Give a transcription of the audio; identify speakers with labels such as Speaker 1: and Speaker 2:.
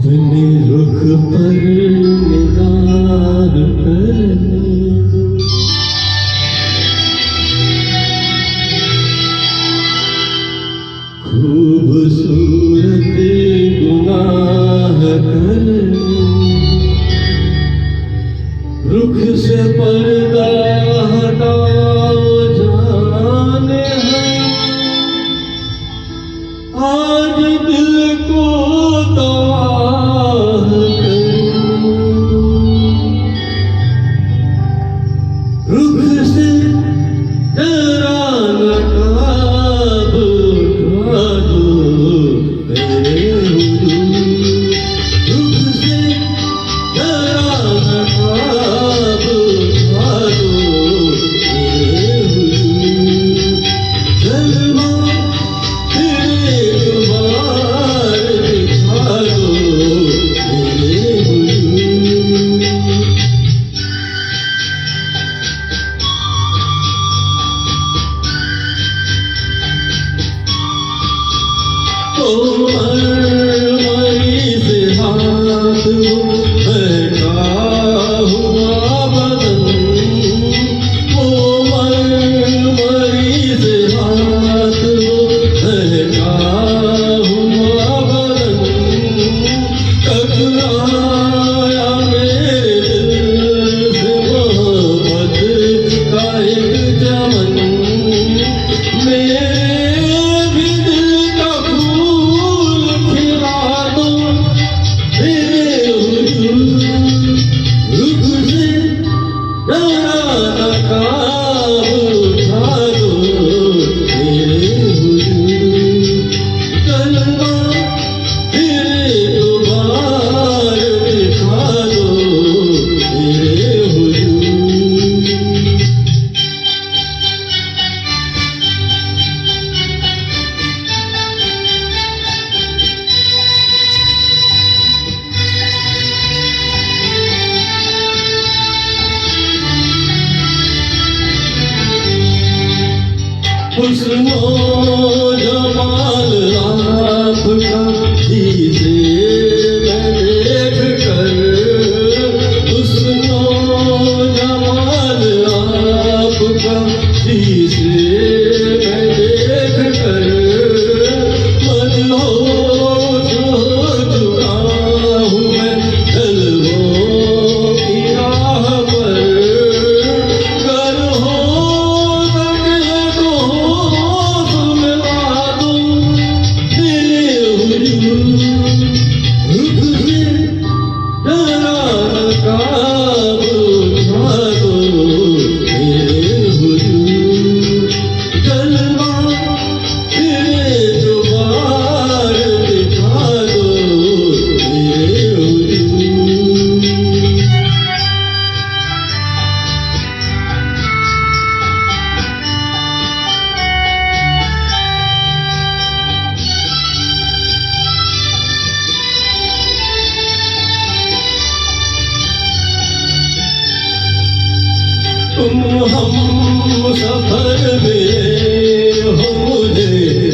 Speaker 1: अपने रुख पर निगाह करने दो, खूबसूरत गुनाह करने दो, रुख से पर्दा हटाओ जाने आज दिल को तबाह करने दो, रुख से जरा नकाब उठा दो मेरे हुजूर, रुख से जरा नकाब उठा दो मेरे हुजूर, जलवा मरी से हाथ बैठा हुआ बदन, मरी से हाथ बैठा हुआ बदन, टकराया मेरे दिल से मोहब्बत का एक चमन, मेरे हुस्नो जमाल आपका जिसे मैं देख कर, हुस्नो जमाल आपका जिसे मैं देख कर, मदहोश हो चुका हूँ मैं जलवों की राह पर, गर हो तुम हम सफर में हो मुझे